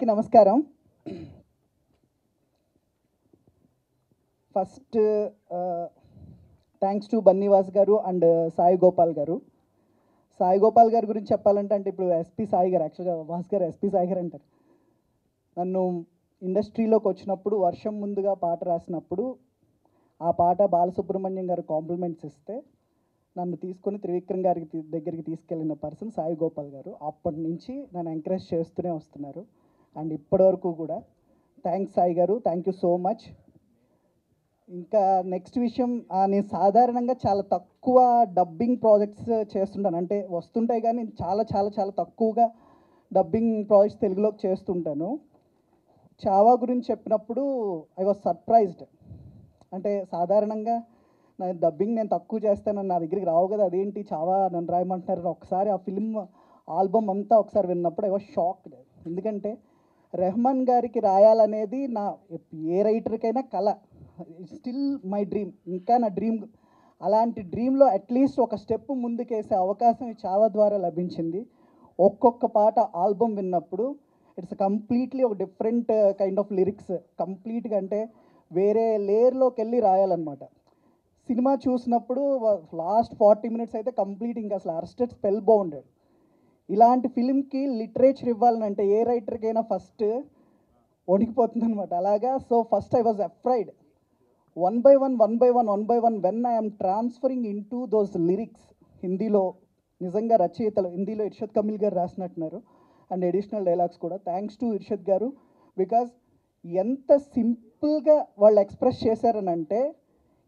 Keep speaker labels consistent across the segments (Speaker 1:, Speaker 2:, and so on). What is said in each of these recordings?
Speaker 1: నమస్కారం. First thanks to Bunny Vas గారు and Sai Gopal గారు. సాయి గోపాల్ గారి గురించి చెప్పాలంటే ఇప్పుడు ఎస్పీ సాయి గారు, యాక్చువల్గా వాస్ గారు ఎస్పీ సాయి గారు అంటారు. నన్ను ఇండస్ట్రీలోకి వచ్చినప్పుడు వర్షం ముందుగా పాట రాసినప్పుడు ఆ పాట బాలసుబ్రహ్మణ్యం గారు కాంప్లిమెంట్స్ ఇస్తే నన్ను తీసుకొని త్రివిక్రమ్ గారికి దగ్గరికి తీసుకెళ్ళిన పర్సన్ సాయి గోపాల్ గారు. అప్పటి నుంచి నన్ను ఎంకరేజ్ చేస్తూనే వస్తున్నారు అండ్ ఇప్పటివరకు కూడా. థ్యాంక్స్ సాయి గారు, థ్యాంక్ యూ సో మచ్. ఇంకా నెక్స్ట్ విషయం, నేను సాధారణంగా చాలా తక్కువ డబ్బింగ్ ప్రాజెక్ట్స్ చేస్తుంటాను. అంటే వస్తుంటాయి కానీ చాలా చాలా చాలా తక్కువగా డబ్బింగ్ ప్రాజెక్ట్స్ తెలుగులోకి చేస్తుంటాను. చావా గురించి చెప్పినప్పుడు ఐ వాజ్ సర్ప్రైజ్డ్. అంటే సాధారణంగా డబ్బింగ్ నేను తక్కువ చేస్తానని నా దగ్గరికి రావు కదా, అదేంటి చావా నన్ను రాయమంటున్నారు. ఒకసారి ఆ ఫిల్మ్ ఆల్బమ్ అంతా ఒకసారి విన్నప్పుడు ఐ వాజ్ షాక్డ్. ఎందుకంటే రెహమాన్ గారికి రాయాలనేది నా ఏ రైటర్కైనా కళ, స్టిల్ మై డ్రీమ్, ఇంకా నా డ్రీమ్. అలాంటి డ్రీమ్లో అట్లీస్ట్ ఒక స్టెప్ ముందుకేసే అవకాశం ఈ చావా ద్వారా లభించింది. ఒక్కొక్క పాట ఆల్బమ్ విన్నప్పుడు ఇట్స్ కంప్లీట్లీ ఒక డిఫరెంట్ కైండ్ ఆఫ్ లిరిక్స్, కంప్లీట్గా అంటే వేరే లేయర్లోకి వెళ్ళి రాయాలన్నమాట. సినిమా చూసినప్పుడు లాస్ట్ 40 minutes అయితే కంప్లీట్ ఇంకా అసలు అరెస్టెడ్ స్పెల్ బౌండెడ్. ఇలాంటి ఫిలింకి లిటరేచర్ ఇవ్వాలనంటే ఏ రైటర్కైనా ఫస్ట్ వణికిపోతుంది అనమాట. అలాగా so first I was afraid. One by one when I'm transferring in to those lyrics, హిందీలో నిజంగా రచయితలు, హిందీలో ఇర్షద్ కమిల్ గారు రాసినట్టున్నారు అండ్ అడిషనల్ డైలాగ్స్ కూడా. థ్యాంక్స్ టు ఇర్షద్ గారు, బికాజ్ ఎంత సింపుల్గా వాళ్ళు ఎక్స్ప్రెస్ చేశారనంటే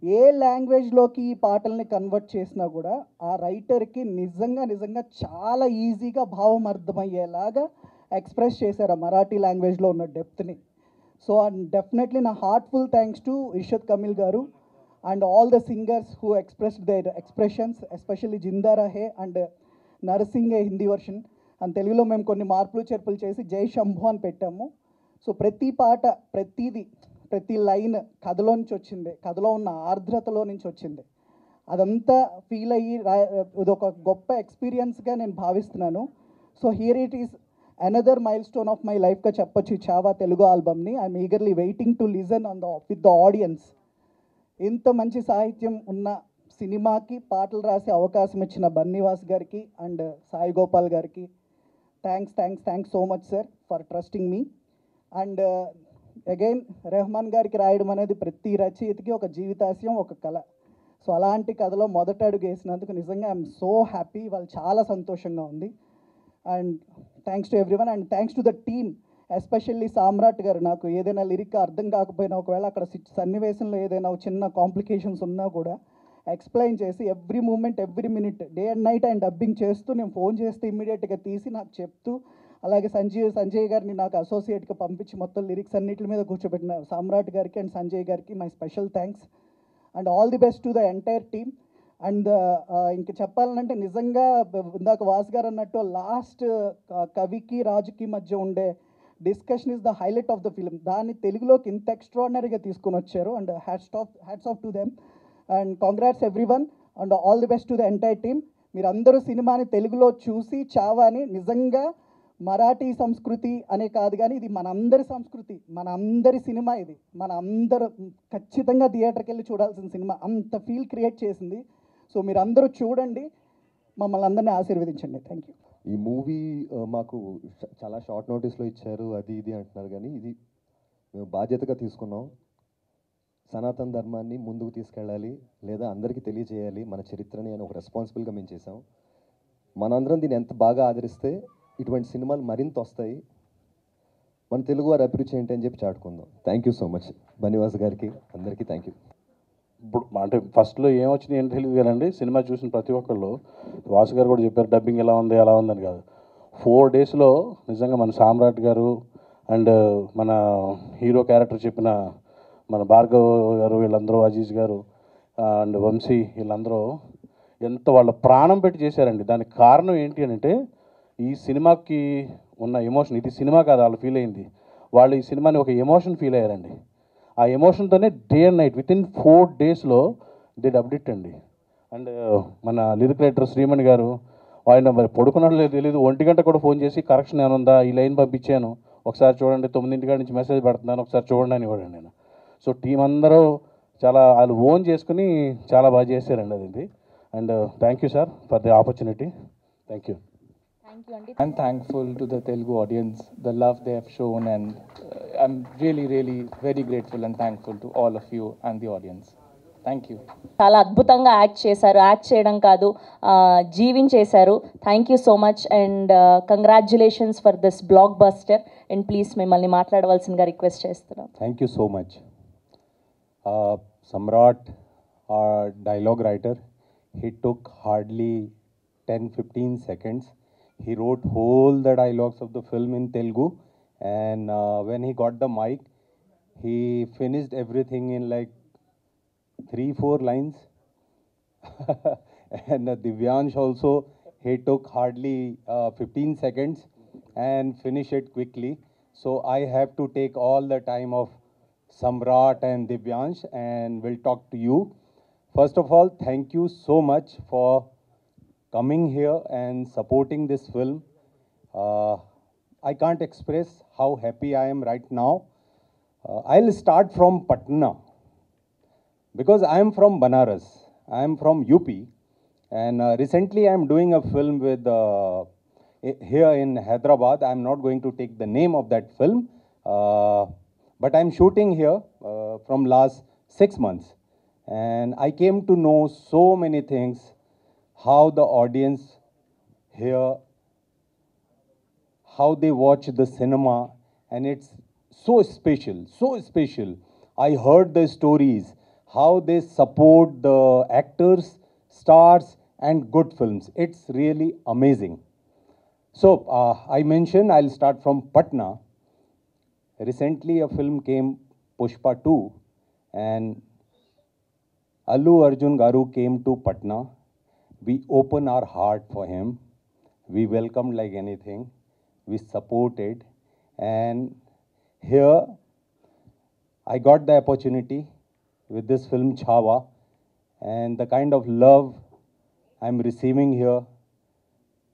Speaker 1: ఏ లాంగ్వేజ్లోకి ఈ పాటల్ని కన్వర్ట్ చేసినా కూడా ఆ రైటర్కి నిజంగా చాలా ఈజీగా భావం అర్థమయ్యేలాగా ఎక్స్ప్రెస్ చేశారు ఆ మరాఠీ లాంగ్వేజ్లో ఉన్న డెప్త్ని. సో డెఫినెట్లీ నా heartful thanks to Irshad Kamil garu and all the singers who expressed their expressions, especially Zinda Rahe and నరసింగే హిందీ వర్షన్. అండ్ తెలుగులో మేము కొన్ని మార్పులు చేర్పులు చేసి జై శంభు అని పెట్టాము. సో ప్రతి పాట, ప్రతి లైన్ కథలో నుంచి వచ్చింది, కథలో ఉన్న ఆర్ద్రతలో నుంచి వచ్చింది. అదంతా ఫీల్ అయ్యి ఇది ఒక గొప్ప ఎక్స్పీరియన్స్గా నేను భావిస్తున్నాను. So here it is another milestone of my లైఫ్గా చెప్పొచ్చు ఈ చావా తెలుగు ఆల్బమ్ని. I'm eagerly waiting to listen with the audience. ఇంత మంచి సాహిత్యం ఉన్న సినిమాకి పాటలు రాసే అవకాశం ఇచ్చిన బన్నీవాస్ గారికి అండ్ సాయి గోపాల్ గారికి thanks so much sir for trusting me. And again Rahman గారికి రాయడం అనేది ప్రతి రచయితకి ఒక జీవితాశయం, ఒక కళ. సో అలాంటి కథలో మొదట అడుగు వేసినందుకు నిజంగా ఐఎమ్ సో హ్యాపీ, వాళ్ళు చాలా సంతోషంగా ఉంది. And thanks to everyone and thanks to the team, especially Samrat garu. నాకు ఏదైనా లిరిక్ అర్థం కాకపోయినా, ఒకవేళ అక్కడ సన్నివేశంలో ఏదైనా చిన్న కాంప్లికేషన్స్ ఉన్నా కూడా ఎక్స్ప్లెయిన్ చేసి every moment every minute day and night ఆయన డబ్బింగ్ చేస్తూ, నేను ఫోన్ చేస్తే ఇమ్మీడియట్గా తీసి నాకు చెప్తూ, అలాగే సంజయ్ గారిని నాకు అసోసియేట్గా పంపించి మొత్తం లిరిక్స్ అన్నిటి మీద కూర్చోబెట్టిన సామ్రాట్ గారికి అండ్ సంజయ్ గారికి my special thanks and all the best to the entire team. And ఇంక చెప్పాలంటే నిజంగా ఇందాక వాస్ గారు అన్నట్టు లాస్ట్ కవికి రాజుకి మధ్య ఉండే discussion is the highlight of the film. దాన్ని తెలుగులోకి ఇంత ఎక్స్ట్రాడినరీగా తీసుకొని వచ్చారు and hats off to them and congrats everyone and all the best to the entire team. మీరందరూ సినిమాని తెలుగులో చూసి చావాని నిజంగా మరాఠీ సంస్కృతి అనే కాదు కానీ ఇది మనందరి సంస్కృతి, మనందరి సినిమా, ఇది మన అందరూ ఖచ్చితంగా థియేటర్కి వెళ్ళి చూడాల్సిన సినిమా, అంత ఫీల్ క్రియేట్ చేసింది. సో మీరు అందరూ చూడండి, మమ్మల్ని అందరినీ ఆశీర్వదించండి. Thank you.
Speaker 2: ఈ మూవీ మాకు చాలా షార్ట్ నోటీస్లో ఇచ్చారు, అది ఇది అంటున్నారు, కానీ ఇది మేము బాధ్యతగా తీసుకున్నాం. సనాతన ధర్మాన్ని ముందుకు తీసుకెళ్ళాలి, లేదా అందరికీ తెలియజేయాలి మన చరిత్రని అని ఒక రెస్పాన్సిబుల్గా మేము చేసాం. మనందరం దీన్ని ఎంత బాగా ఆదరిస్తే ఇటువంటి సినిమాలు మరింత వస్తాయి, మన తెలుగు వారి అభిరుచి ఏంటి అని చెప్పి చాటుకుందాం. Thank you so much Bunny Vas గారికి, అందరికీ థ్యాంక్ యూ.
Speaker 3: ఇప్పుడు అంటే ఫస్ట్లో ఏమొచ్చినాయి ఏం తెలియదు కదండి, సినిమా చూసిన ప్రతి ఒక్కళ్ళు వాసు గారు కూడా చెప్పారు డబ్బింగ్ ఎలా ఉందని కాదు. 4 daysలో నిజంగా మన సామ్రాట్ గారు అండ్ మన హీరో క్యారెక్టర్ చెప్పిన మన భార్గవ్ గారు, వీళ్ళందరూ అజీజ్ గారు అండ్ వంశీ, వీళ్ళందరూ ఎంత వాళ్ళ ప్రాణం పెట్టి చేశారండి. దానికి కారణం ఏంటి అని అంటే ఈ సినిమాకి ఉన్న ఎమోషన్, ఇది సినిమా కాదు వాళ్ళు ఫీల్ అయింది, వాళ్ళు ఈ సినిమాని ఒక ఎమోషన్ ఫీల్ అయ్యారండి. ఆ ఎమోషన్తోనే డే అండ్ నైట్ వితిన్ 4 daysలో దే డబ్డ్ ఇట్ అండి. అండ్ మన లిరిక్ రైటర్ శ్రీమణి గారు, ఆయన మరి పడుకున్నట్లు తెలియదు, 1 గంట కూడా ఫోన్ చేసి కరెక్షన్ ఏమైనా ఉందా, ఈ లైన్ పంపించాను, ఒకసారి చూడండి 9 నుంచి మెసేజ్ పెడుతున్నాను, ఒకసారి చూడండి అని కూడా నేను. సో టీం అందరూ చాలా వాళ్ళు ఓన్ చేసుకుని చాలా బాగా చేశారండి అది. And thank you sir for the opportunity. Thank you.
Speaker 4: Thank you, Andy.
Speaker 5: I'm thankful to the Telugu audience, the love they have shown, and I'm really, really very grateful and thankful to all of you and the audience. Thank you.
Speaker 4: చాలా అద్భుతంగా act చేశారు. Act చేయడం కాదు, జీవించేశారు. Thank you so much and congratulations for this blockbuster. And please మిమ్మల్ని మాట్లాడవలసిందిగా request చేస్తున్నాం.
Speaker 6: Thank you so much. Samrat, our dialogue writer, he took hardly 10-15 seconds. He wrote whole the dialogues of the film in Telugu, and when he got the mic, he finished everything in like 3-4 lines. And Divyansh also, he took hardly 15 seconds and finished it quickly. So I have to take all the time of Samrat and Divyansh and will talk to you. First of all, thank you so much for coming here and supporting this film. I can't express how happy I am right now. I'll start from Patna because I am from Banaras. I am from UP, and recently I am doing a film with here in Hyderabad. I am not going to take the name of that film, but I am shooting here from last 6 months, and I came to know so many things, how the audience here, how they watch the cinema, and it's so special, so special. I heard the stories, how they support the actors, stars, and good films. It's really amazing. So I mentioned I'll start from Patna. Recently a film came, Pushpa 2, and Allu Arjun Garu came to Patna. We opened our heart for him. We welcomed like anything. We supported. And here, I got the opportunity with this film Chhawa. And the kind of love I'm receiving here.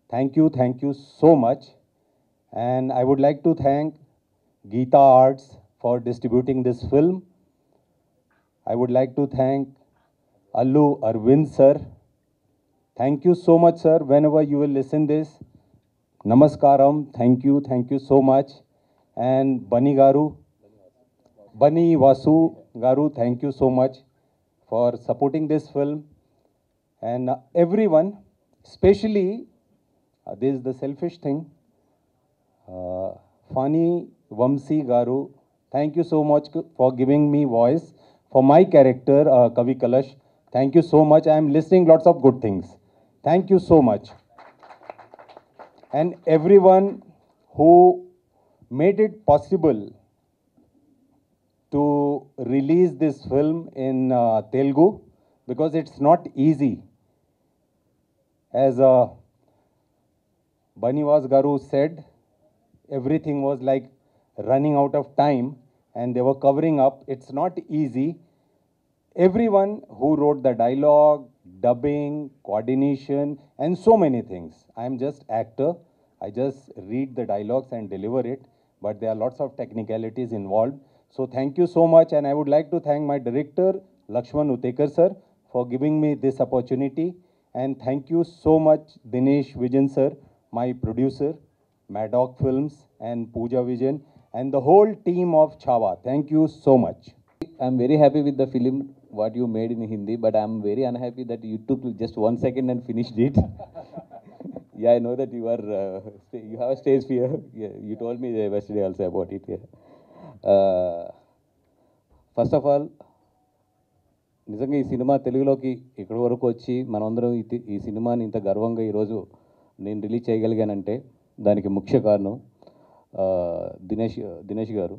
Speaker 6: Thank you so much. And I would like to thank Geeta Arts for distributing this film. I would like to thank Allu Arvind sir. Thank you so much, sir. Whenever you will listen this, namaskaram. Thank you so much. And Bani Vasu Garu, thank you so much for supporting this film. And everyone, especially, this is the selfish thing, Fani Vamsi Garu, thank you so much for giving me voice for my character, Kavi Kalash. Thank you so much. I am listening lots of good things. Thank you so much. And everyone who made it possible to release this film in Telugu, because it's not easy. As Banivas Garu said, everything was like running out of time and they were covering up. It's not easy. Everyone who wrote the dialogue, dubbing, coordination, and so many things. I am just actor. I just read the dialogues and deliver it, but there are lots of technicalities involved. So thank you so much, and I would like to thank my director, Lakshman Utekar sir, for giving me this opportunity. And thank you so much, Dinesh Vijan sir, my producer, Maddock Films and Pooja Vijan, and the whole team of Chhawa. Thank you so much.
Speaker 7: I'm very happy with the film, what you made in Hindi, but I'm very unhappy that you took just 1 second and finished it. Yeah, I know that you are, you have a stage fear. Yeah, you told me yesterday also about it. Yeah. First of all, నిజంగా ఈ cinema తెలుగులోకి ఇక్కడి వరకు వచ్చి మనందరం ఈ సినిమాని ఇంత గర్వంగా ఈరోజు నేను రిలీజ్ చేయగలిగానంటే దానికి ముఖ్య కారణం దినేష్ గారు.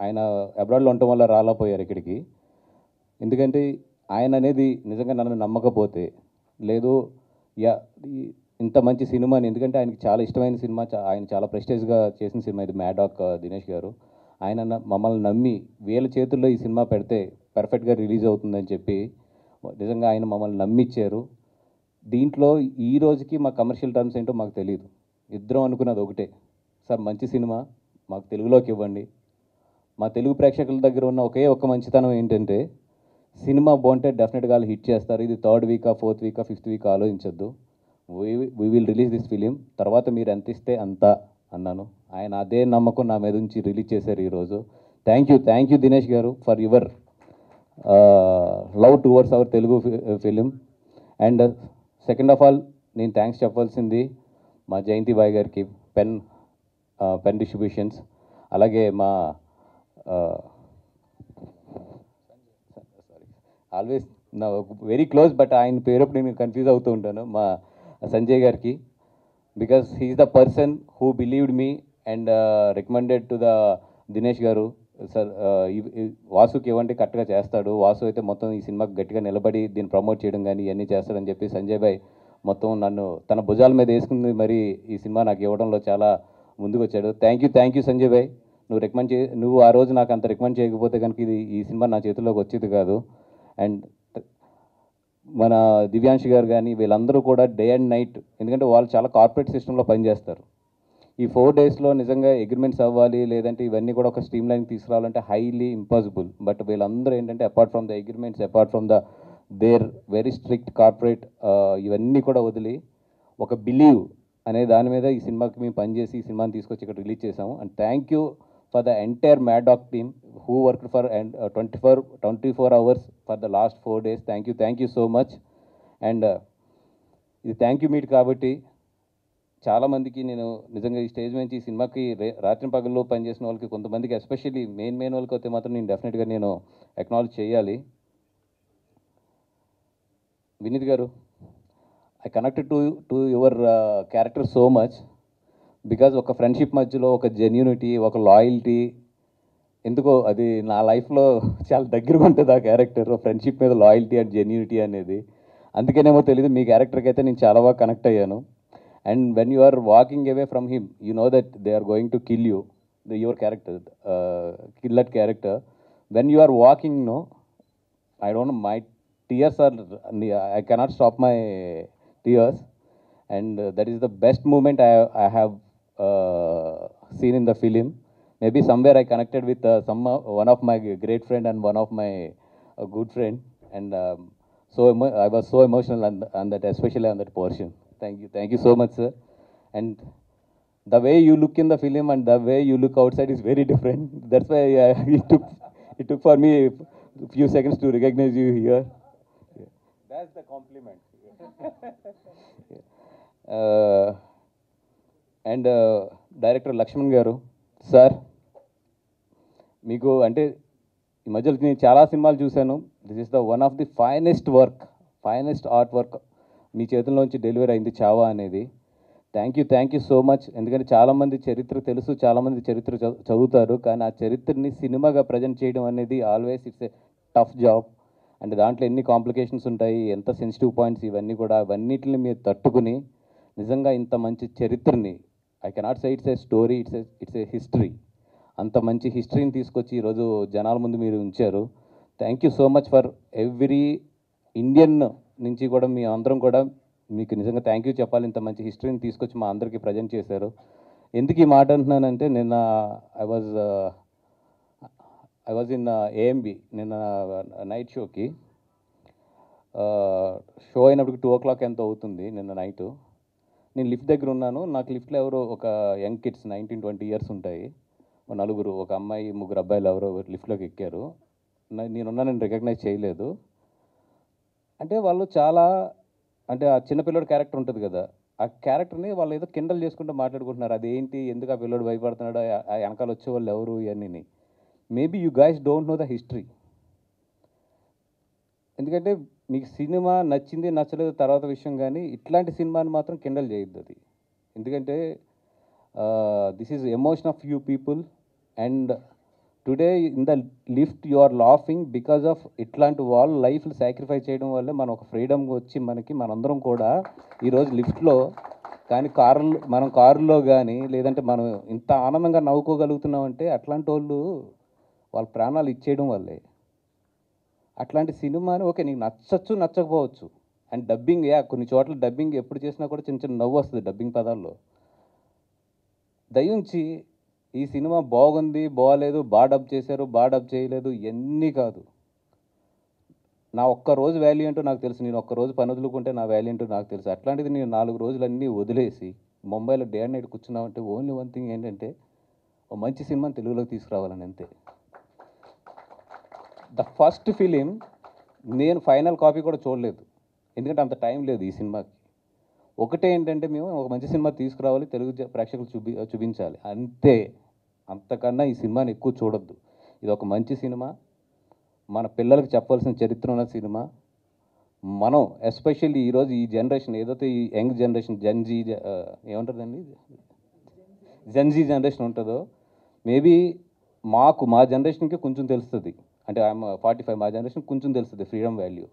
Speaker 7: ఆయన అబ్రాడ్లో ఉండటం వల్ల రాలేకపోయారు ఇక్కడికి. ఎందుకంటే ఆయన అనేది నిజంగా నన్ను నమ్మకపోతే లేదు ఇంత మంచి సినిమాని, ఎందుకంటే ఆయనకి చాలా ఇష్టమైన సినిమా, ఆయన చాలా ప్రెస్టేజ్గా చేసిన సినిమా ఇది మ్యాడాక్ దినేష్ గారు. ఆయన మమ్మల్ని నమ్మి వీళ్ళ చేతుల్లో ఈ సినిమా పెడితే పర్ఫెక్ట్గా రిలీజ్ అవుతుందని చెప్పి నిజంగా ఆయన మమ్మల్ని నమ్మిచ్చారు. దీంట్లో ఈ రోజుకి మా కమర్షియల్ టర్మ్స్ ఏంటో మాకు తెలియదు. ఇద్దరం అనుకున్నది ఒకటే, సార్ మంచి సినిమా మాకు తెలుగులోకి ఇవ్వండి. మా తెలుగు ప్రేక్షకుల దగ్గర ఉన్న ఒకే ఒక్క మంచితనం ఏంటంటే సినిమా బాగుంటే డెఫినెట్గా వాళ్ళు హిట్ చేస్తారు. ఇది 3rd వీకా 4th వీకా 5th వీక్ ఆలోచించొద్దు. We will release this film, తర్వాత మీరు ఎంత ఇస్తే అంత అన్నాను. ఆయన అదే నమ్మకం నా మీద నుంచి రిలీజ్ చేశారు ఈరోజు. థ్యాంక్ యూ దినేష్ గారు for your love towards our Telugu film. And second of all నేను థ్యాంక్స్ చెప్పాల్సింది మా జయంతి బాయ్ గారికి, పెన్ డిస్ట్రిబ్యూషన్స్, అలాగే మా ఆల్వేస్ నా వెరీ క్లోజ్ బట్ ఆయన పేరప్పుడు నేను కన్ఫ్యూజ్ అవుతూ ఉంటాను, మా సంజయ్ గారికి. Because he's the person who believed me and recommended to the Dinesh గారు. సార్ వాసుకి ఇవ్వండి కరెక్ట్గా చేస్తాడు, వాసు అయితే మొత్తం ఈ సినిమాకి గట్టిగా నిలబడి దీన్ని ప్రమోట్ చేయడం కానీ ఇవన్నీ చేస్తాడని చెప్పి సంజయ్ భాయ్ మొత్తం నన్ను తన భుజాల మీద వేసుకుని మరి ఈ సినిమా నాకు ఇవ్వడంలో చాలా ముందుకు వచ్చాడు. థ్యాంక్ యూ సంజయ్ భాయ్. నువ్వు ఆ రోజు నాకు అంత రికమెండ్ చేయకపోతే కనుక ఈ సినిమా నా చేతుల్లోకి వచ్చేది కాదు. అండ్ మన దివ్యాంశ్ గారు కానీ వీళ్ళందరూ కూడా డే అండ్ నైట్, ఎందుకంటే వాళ్ళు చాలా కార్పొరేట్ సిస్టంలో పనిచేస్తారు. ఈ 4 డేస్లో నిజంగా అగ్రిమెంట్స్ అవ్వాలి, లేదంటే ఇవన్నీ కూడా ఒక స్ట్రీమ్ లైన్ తీసుకురావాలంటే హైలీ ఇంపాసిబుల్. బట్ వీళ్ళందరూ ఏంటంటే apart from the agreements, apart from the their very strict corporate ఇవన్నీ కూడా వదిలి ఒక బిలీవ్ అనే దాని మీద ఈ సినిమాకి మేము పనిచేసి ఈ సినిమాని తీసుకొచ్చి ఇక్కడ రిలీజ్ చేసాము. And thank you for the entire mad dog team who worked for 24 hours for the last 4 days. Thank you so much. And ఇది థ్యాంక్ యూ మీట్ కాబట్టి చాలామందికి నేను నిజంగా ఈ స్టేజ్ నుంచి ఈ సినిమాకి రాత్రి పగల్లో పనిచేసిన వాళ్ళకి కొంతమందికి ఎస్పెషల్లీ మెయిన్ వాళ్ళకి అయితే మాత్రం నేను డెఫినెట్గా నేను అక్నాలెడ్జ్ చేయాలి. వినీత్ గారు, I connected to your character so much because ఒక ఫ్రెండ్షిప్ మధ్యలో ఒక జెన్యూనిటీ, ఒక లాయల్టీ, ఎందుకో అది నా లైఫ్లో చాలా దగ్గరగా ఉంటుంది ఆ క్యారెక్టర్. ఫ్రెండ్షిప్ మీద లాయల్టీ అండ్ జెన్యూనిటీ అనేది, అందుకేనేమో తెలియదు మీ క్యారెక్టర్కి అయితే నేను చాలా బాగా కనెక్ట్ అయ్యాను. And when you are walking away from him, you know that they are going to kill you, your character, kill that character. When you are walking, no, I don't know, my tears are, I cannot stop my tears, and that is the best moment I have seen in the film. Maybe somewhere I connected with one of my great friend and one of my good friend, and I was so emotional on that, especially on that portion. Thank you so much, sir. And the way you look in the film and the way you look outside is very different. That's why it took for me a few seconds to recognize you here. That's the compliment. And director Lakshman గారు, sir మీకు అంటే ఈ మధ్యలో నేను చాలా సినిమాలు చూశాను. This is the one of the finest art work మీ చేతుల్లోంచి డెలివరీ అయింది, చావా అనేది. Thank you so much. ఎందుకంటే చాలామంది చరిత్ర తెలుసు, చాలామంది చరిత్ర చదువుతారు, కానీ ఆ చరిత్రని సినిమాగా ప్రజెంట్ చేయడం అనేది always it's a tough job. And దాంట్లో ఎన్ని కాంప్లికేషన్స్ ఉంటాయి, ఎంత సెన్సిటివ్ పాయింట్స్, ఇవన్నీ కూడా అవన్నిటిని మీరు తట్టుకుని నిజంగా ఇంత మంచి చరిత్రని, I cannot say it's a story, it's a history, అంత మంచి హిస్టరీని తీసుకొచ్చి ఈరోజు జనాల ముందు మీరు ఉంచారు. Thank you so much for every Indian నుంచి కూడా మీ అందరం కూడా మీకు నిజంగా థ్యాంక్ యూ చెప్పాలి. ఇంత మంచి హిస్టరీని తీసుకొచ్చి మా అందరికీ ప్రజెంట్ చేశారు. ఎందుకు ఈ మాట అంటున్నానంటే, నిన్న ఐ వాజ్ ఇన్ ఏఎంబి నిన్న నైట్ షోకి. షో అయినప్పటికి 2 o'clock ఎంతో అవుతుంది నిన్న నైటు. నేను లిఫ్ట్ దగ్గర ఉన్నాను. నాకు లిఫ్ట్లో ఎవరో ఒక యంగ్ కిడ్స్ 19-20 years ఉంటాయి, నలుగురు, ఒక అమ్మాయి, 3 అబ్బాయిలు ఎవరో లిఫ్ట్లోకి ఎక్కారు. నేను రికగ్నైజ్ చేయలేదు. అంటే వాళ్ళు చాలా, అంటే ఆ చిన్నపిల్లడు క్యారెక్టర్ ఉంటుంది కదా, ఆ క్యారెక్టర్ని వాళ్ళు ఏదో కిండల్ చేసుకుంటూ మాట్లాడుకుంటున్నారు. అదేంటి, ఎందుకు ఆ పిల్లడు భయపడుతున్నాడు, ఆ వెనకాల వచ్చేవాళ్ళు ఎవరు, ఇవన్నీ. Maybe you guys don't know the history. ఎందుకంటే మీకు సినిమా నచ్చింది నచ్చలేదు తర్వాత విషయం, కానీ ఇట్లాంటి సినిమాని మాత్రం కిండల్ చేయొద్దు అది. ఎందుకంటే this is emotion of few people, and today in the lift you are laughing because of ఇట్లాంటి వాళ్ళు లైఫ్లు సాక్రిఫైస్ చేయడం వల్లే మనం ఒక ఫ్రీడమ్ వచ్చి మనందరం కూడా ఈరోజు లిఫ్ట్లో కానీ మనం కారులో కానీ లేదంటే మనం ఇంత ఆనందంగా నవ్వుకోగలుగుతున్నామంటే అట్లాంటి వాళ్ళు వాళ్ళ ప్రాణాలు ఇచ్చేయడం వల్లే. అట్లాంటి సినిమాని ఓకే నీకు నచ్చచ్చు నచ్చకపోవచ్చు, అండ్ డబ్బింగ్ కొన్ని చోట్ల డబ్బింగ్ ఎప్పుడు చేసినా కూడా చిన్న చిన్న నవ్వు వస్తుంది డబ్బింగ్ పదాల్లో. దయించి ఈ సినిమా బాగుంది బాగలేదు బాగా డబ్ చేశారు బాగా డబ్ చేయలేదు ఇవన్నీ కాదు. నా ఒక్క రోజు వాల్యూ ఏంటో నాకు తెలుసు. నేను ఒక్క రోజు పని వదులుకుంటే నా వాల్యూ ఏంటో నాకు తెలుసు. అట్లాంటిది నేను 4 రోజులన్నీ వదిలేసి ముంబైలో డే అండ్ నైట్ కూర్చున్నామంటే ఓన్లీ వన్ థింగ్ ఏంటంటే ఓ మంచి సినిమాని తెలుగులోకి తీసుకురావాలని అంతే. ద ఫస్ట్ ఫిలిం నేను ఫైనల్ కాపీ కూడా చూడలేదు, ఎందుకంటే అంత టైం లేదు ఈ సినిమాకి. ఒకటే ఏంటంటే మేము ఒక మంచి సినిమా తీసుకురావాలి, తెలుగు ప్రేక్షకులు చూపించాలి అంతే. అంతకన్నా ఈ సినిమాని ఎక్కువ చూడొద్దు. ఇది ఒక మంచి సినిమా, మన పిల్లలకు చెప్పాల్సిన చరిత్ర ఉన్న సినిమా. మనం ఎస్పెషల్లీ ఈరోజు ఈ జనరేషన్ ఏదైతే ఈ యంగ్ జనరేషన్ జెన్జీ ఏముంటుందండి జెన్జీ జనరేషన్ ఉంటుందో, మేబీ మా జనరేషన్కి కొంచెం తెలుస్తుంది. అంటే ఐఎమ్ 45, మా జనరేషన్ కొంచెం తెలుస్తుంది ఫ్రీడమ్ వాల్యూ.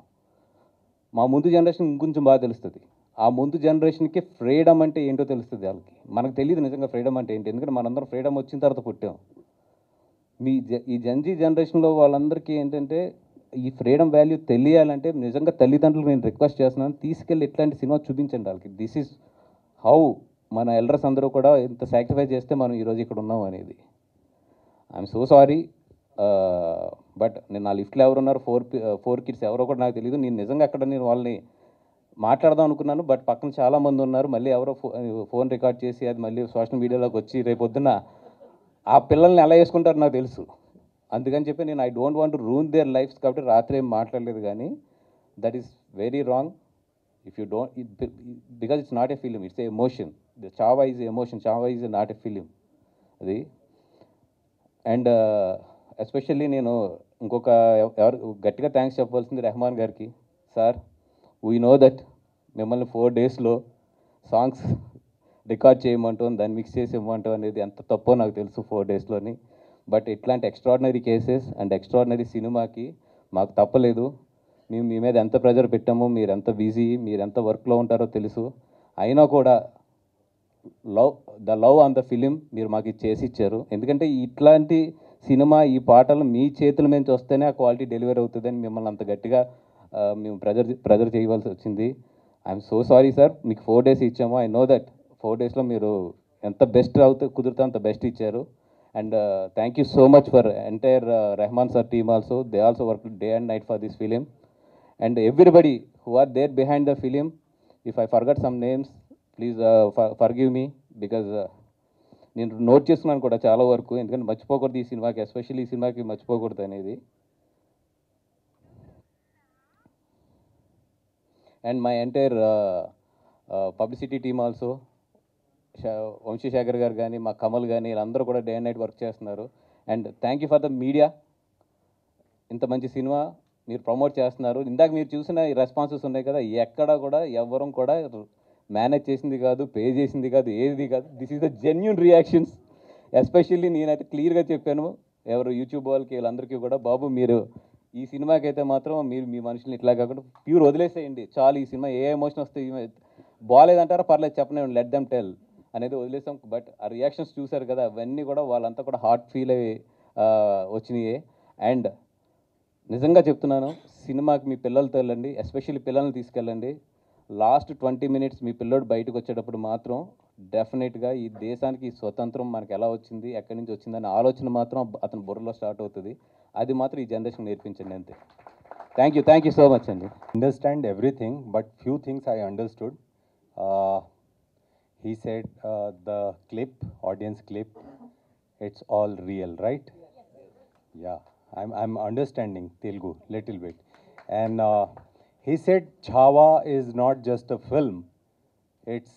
Speaker 7: మా ముందు జనరేషన్ ఇంకొంచెం బాగా తెలుస్తుంది. ఆ ముందు జనరేషన్కి ఫ్రీడమ్ అంటే ఏంటో తెలుస్తుంది వాళ్ళకి. మనకు తెలియదు నిజంగా ఫ్రీడమ్ అంటే ఏంటి, ఎందుకంటే మనందరం ఫ్రీడమ్ వచ్చిన తర్వాత పుట్టాం. ఈ జెన్జీ జనరేషన్లో వాళ్ళందరికీ ఏంటంటే ఈ ఫ్రీడమ్ వాల్యూ తెలియాలంటే నిజంగా తల్లిదండ్రులకు నేను రిక్వెస్ట్ చేస్తున్నాను, తీసుకెళ్ళి ఇట్లాంటి సినిమా చూపించండి వాళ్ళకి. దిస్ ఈజ్ హౌ మన ఎల్డర్స్ అందరూ కూడా ఇంత సాక్రిఫైస్ చేస్తే మనం ఈరోజు ఇక్కడ ఉన్నాం అనేది. ఐఎమ్ సో సారీ, బట్ నేను నా లిస్ట్లో ఎవరు ఉన్నారు, 4 కిడ్స్ ఎవరో కూడా నాకు తెలియదు. నేను నిజంగా అక్కడ నేను వాళ్ళని మాట్లాడదాం అనుకున్నాను, బట్ పక్కన చాలామంది ఉన్నారు. మళ్ళీ ఎవరో ఫోన్ రికార్డ్ చేసి అది మళ్ళీ సోషల్ మీడియాలోకి వచ్చి రేపొద్దున ఆ పిల్లల్ని ఎలా వేసుకుంటారో నాకు తెలుసు. అందుకని చెప్పి నేను I don't want to ruin there lifes, కాబట్టి రాత్రి ఏం మాట్లాడలేదు. కానీ that is very wrong if you don't, because it's not a film, it's a emotion. Chhaava is emotion, Chhaava is not a film అది. అండ్ ఎస్పెషల్లీ నేను ఇంకొక ఎవరు గట్టిగా థ్యాంక్స్ చెప్పవలసింది రెహమాన్ గారికి. సార్, వీ నో దట్ మిమ్మల్ని 4 డేస్లో సాంగ్స్ రికార్డ్ చేయమంటాం, దాన్ని మిక్స్ చేసి ఇవ్వమంటాం అనేది ఎంత తప్పో నాకు తెలుసు 4 డేస్లోని. బట్ ఇట్లాంటి ఎక్స్ట్రాడినరీ కేసెస్ అండ్ ఎక్స్ట్రాడినరీ సినిమాకి మాకు తప్పలేదు. మేము మీ మీద ఎంత ప్రెజర్ పెట్టామో, మీరు ఎంత బిజీ, మీరు ఎంత వర్క్లో ఉంటారో తెలుసు. అయినా కూడా లవ్ ఆన్ ద ఫిలిం మీరు మాకు చేసి ఇచ్చారు. ఎందుకంటే ఇట్లాంటి సినిమా ఈ పాటలు మీ చేతుల నుంచి వస్తేనే ఆ క్వాలిటీ డెలివరీ అవుతుందని మిమ్మల్ని అంత గట్టిగా మేము ప్రెజర్ చేయవలసి వచ్చింది. ఐఎమ్ సో సారీ సార్, మీకు 4 డేస్ ఇచ్చాము. ఐ నో దట్ 4 డేస్లో మీరు ఎంత బెస్ట్ కుదిరితే అంత బెస్ట్ ఇచ్చారు. And thank you so much for entire Rahman sir team also. They also work day and night for this film. And everybody who are there behind the film, if I forgot some names please forgive me, because నేను note చేస్తున్నాను కూడా చాలా వరకు, ఎందుకంటే మర్చిపోకూడదు ఈ సినిమాకి, especially ఈ సినిమాకి మర్చిపోకూడదు అనేది. And my entire publicity team also, Vamsi Sekhar గారు కానీ మా కమల్ కానీ వీళ్ళందరూ కూడా డే అండ్ నైట్ వర్క్ చేస్తున్నారు. And thank you for the media. ఇంత మంచి సినిమా మీరు ప్రమోట్ చేస్తున్నారు. ఇందాక మీరు చూసిన ఈ రెస్పాన్సెస్ ఉన్నాయి కదా, ఎక్కడ కూడా ఎవ్వరం కూడా మేనేజ్ చేసింది కాదు, పే చేసింది కాదు, ఏది కాదు. This is the genuine reactions. Especially నేనైతే క్లియర్గా చెప్పాను ఎవరు యూట్యూబ్ వాళ్ళకి వీళ్ళందరికీ కూడా, బాబు మీరు ఈ సినిమాకి అయితే మాత్రం మీరు మీ మనుషుల్ని ఇట్లా కాకుండా ప్యూర్ వదిలేసేయండి చాలు. ఈ సినిమా ఏ ఎమోషన్ వస్తే బాగాలేదంటారా పర్లేదు చెప్పండి, లెట్ దెమ్ టెల్ అనేది వదిలేసాం. బట్ ఆ రియాక్షన్స్ చూశారు కదా, అవన్నీ కూడా వాళ్ళంతా కూడా హార్ట్ ఫీల్ అయ్యి వచ్చినాయి. అండ్ నిజంగా చెప్తున్నాను, సినిమాకి మీ పిల్లలతో వెళ్ళండి, ఎస్పెషల్లీ పిల్లల్ని తీసుకెళ్ళండి. లాస్ట్ 20 మినిట్స్ మీ పిల్లోడు బయటకు వచ్చేటప్పుడు మాత్రం డెఫినెట్గా ఈ దేశానికి ఈ స్వతంత్రం మనకు ఎలా వచ్చింది, ఎక్కడి నుంచి వచ్చిందనే ఆలోచన మాత్రం అతని బుర్రలో స్టార్ట్ అవుతుంది. అది మాత్రం ఈ జనరేషన్ నేర్పించండి అంతే. థ్యాంక్ యూ సో మచ్ అండి.
Speaker 6: Understand everything, but few things I understood. He said the clip, audience clip, it's all real, right? Yeah, I'm understanding Telugu little bit. And he said Chhawa is not just a film, it's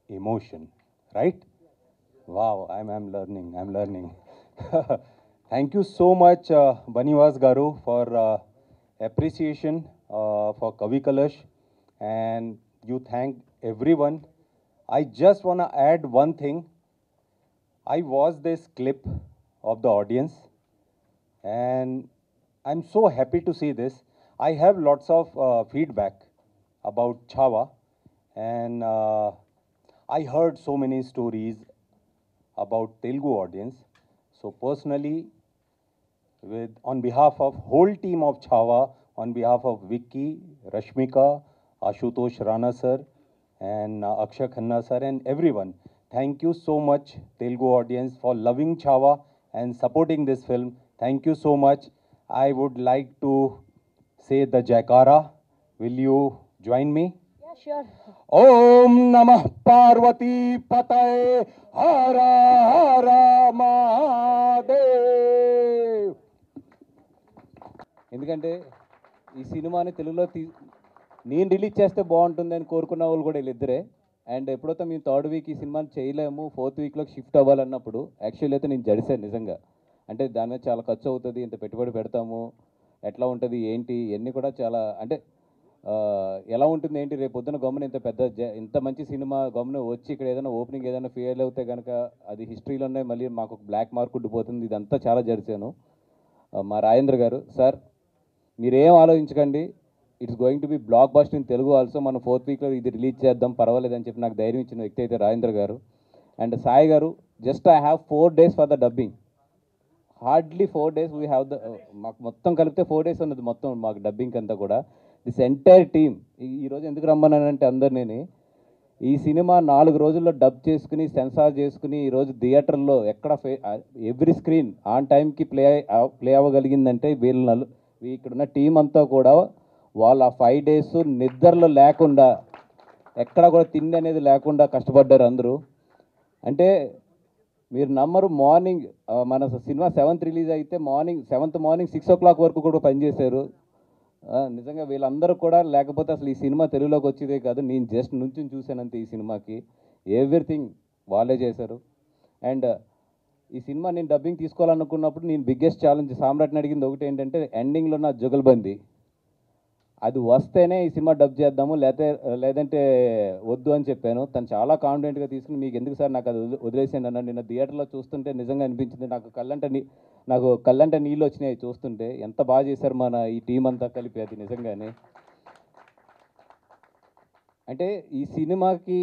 Speaker 6: emotion, right? Wow, I'm learning. Thank you so much, Banivas Garu, for appreciation for Kavi Kalash, and you thanked everyone. I just want to add one thing. I watched this clip of the audience, and I'm so happy to see this. I have lots of feedback about Chhawa, and I heard so many stories about Telugu audience. So personally, on behalf of whole team of Chhawa, on behalf of Vicky, Rashmika, Ashutosh Rana sir, and Akshay Khanna sir, and everyone, Thank you so much, Telugu audience, for loving Chava and supporting this film. Thank you so much. I would like to say the Jaikara. Will you join me?
Speaker 4: Yeah, sure.
Speaker 6: Om Namah Parvati Pataye Hara Hara Mahadev.
Speaker 7: ఎందుకంటే ఈ సినిమాని తెలుగులో నేను release చేస్తే బాగుంటుందని కోరుకున్న వాళ్ళు కూడా వీళ్ళిద్దరే. అండ్ ఎప్పుడైతే మేము థర్డ్ వీక్ ఈ సినిమాని చేయలేము, ఫోర్త్ వీక్లోకి షిఫ్ట్ అవ్వాలన్నప్పుడు యాక్చువల్లీ అయితే నేను జడిసాను నిజంగా. అంటే దాని మీద చాలా ఖర్చు అవుతుంది, ఇంత పెట్టుబడి పెడతాము, ఎట్లా ఉంటుంది ఏంటి ఇవన్నీ కూడా చాలా అంటే ఎలా ఉంటుంది ఏంటి, రేపు పొద్దున గమ్మున ఇంత మంచి సినిమా గమ్మున వచ్చి ఇక్కడ ఏదైనా ఓపెనింగ్ ఏదైనా ఫెయిల్ అవుతే కనుక అది హిస్టరీలోనే మళ్ళీ మాకు బ్లాక్ మార్క్ ఉండిపోతుంది. ఇదంతా చాలా జడిసాను. మా రాజేంద్ర గారు, సార్ మీరేం ఆలోచించకండి, it's going to be blockbuster in Telugu also. మనం ఫోర్త్ వీక్లో ఇది రిలీజ్ చేద్దాం పర్వాలేదని చెప్పి నాకు ధైర్యం ఇచ్చిన వ్యక్తి అయితే రాజేంద్ర గారు. అండ్ సాయి గారు, just I have 4 days for the dubbing. Hardly 4 days we have the, మాకు మొత్తం కలిపితే 4 days ఉన్నది మొత్తం మాకు డబ్బింగ్ అంతా కూడా. దిస్ ఎంటైర్ టీమ్ ఈరోజు ఎందుకు రమ్మన్నానంటే అందరినీ, ఈ సినిమా 4 రోజుల్లో డబ్ చేసుకుని సెన్సార్ చేసుకుని ఈరోజు థియేటర్లో ఎక్కడ ఎవ్రీ స్క్రీన్ ఆన్ టైంకి ప్లే అవ్వగలిగిందంటే ఇక్కడున్న టీం అంతా కూడా వాళ్ళు ఆ 5 days నిద్రలో లేకుండా ఎక్కడ కూడా తిండి అనేది లేకుండా కష్టపడ్డారు అందరూ. అంటే మీరు నమ్మరు, మార్నింగ్ మన సినిమా 7th రిలీజ్ అయితే సెవెంత్ మార్నింగ్ 6 o'clock వరకు కూడా పనిచేశారు. నిజంగా వీళ్ళందరూ కూడా లేకపోతే అసలు ఈ సినిమా తెలుగులోకి వచ్చేదే కాదు. నేను జస్ట్ నుంచి చూశానంతే ఈ సినిమాకి. ఎవ్రీథింగ్ వాళ్ళే చేశారు. అండ్ ఈ సినిమా నేను డబ్బింగ్ తీసుకోవాలనుకున్నప్పుడు నేను బిగ్గెస్ట్ ఛాలెంజ్ సామ్రాట్ని అడిగింది ఒకటి ఏంటంటే, ఎండింగ్లో నా జుగల్బందీ అది వస్తేనే ఈ సినిమా డబ్ చేద్దాము, లేదంటే వద్దు అని చెప్పాను. తను చాలా కాన్ఫిడెంట్గా తీసుకుని మీకు ఎందుకు సార్ నాకు అది వదిలేసాను అన్నాడు. నిన్న థియేటర్లో చూస్తుంటే నిజంగా అనిపించింది, నాకు కళ్ళంటే నీళ్ళు వచ్చినాయి చూస్తుంటే. ఎంత బాగా చేశారు మన ఈ టీం అంతా కలిపి, అది నిజంగానే. అంటే ఈ సినిమాకి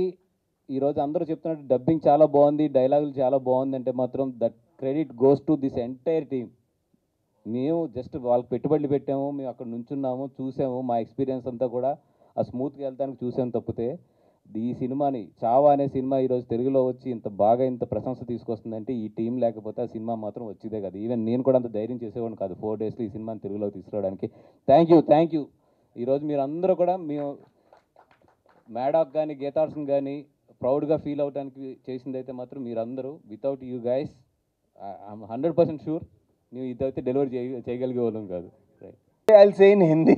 Speaker 7: ఈరోజు అందరూ చెప్తున్నట్టు డబ్బింగ్ చాలా బాగుంది, డైలాగులు చాలా బాగుంది అంటే మాత్రం that credit goes to this entire team. మేము జస్ట్ వాళ్ళకి పెట్టుబడులు పెట్టాము, మేము అక్కడ నుంచున్నాము, చూసాము, మా ఎక్స్పీరియన్స్ అంతా కూడా ఆ స్మూత్గా వెళ్తానికి చూసాము తప్పితే ఈ సినిమాని చావా అనే సినిమా ఈరోజు తెలుగులో వచ్చి ఇంత బాగా ఇంత ప్రశంస తీసుకొస్తుందంటే ఈ టీం లేకపోతే ఆ సినిమా మాత్రం వచ్చేదే కాదు. ఈవెన్ నేను కూడా అంత ధైర్యం చేసేవాడిని కాదు 4 daysలో ఈ సినిమాని తెలుగులోకి తీసుకురావడానికి. Thank you. ఈరోజు మీరు అందరూ కూడా మేము మేడాక్ కానీ గీతార్సన్ కానీ ప్రౌడ్గా ఫీల్ అవడానికి చేసిందైతే మాత్రం మీరందరూ. Without you guys I'm 100% sure ನೀವು ಇದೈತೆ ಡೆಲಿವರಿ చేయగలిగేవాళ్ళం కాదు.
Speaker 6: I'll say in Hindi.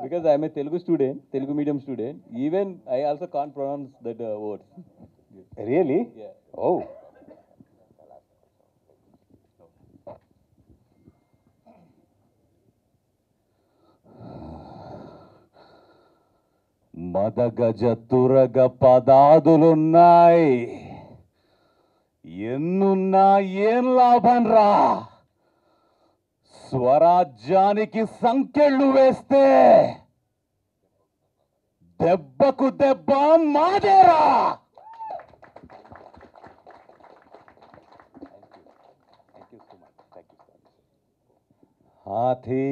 Speaker 7: Because I am a Telugu medium student. Even I also can't pronounce that word.
Speaker 6: Really?
Speaker 7: Yeah.
Speaker 6: Oh. మదగజ తురగ పదాదులున్నాయి, ఎన్నున్నా ఏం లాభం రా, స్వరాజ్యానికి సంకెళ్ళు వేస్తే దెబ్బకు దెబ్బ మాదేరా. हाथी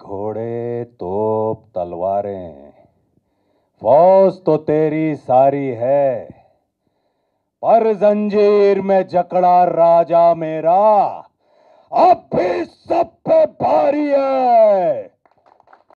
Speaker 6: घोड़े तोप तलवारें, फौज तो तेरी सारी है, पर जंजीर में जकड़ा राजा मेरा अब भी सब पे भारी है.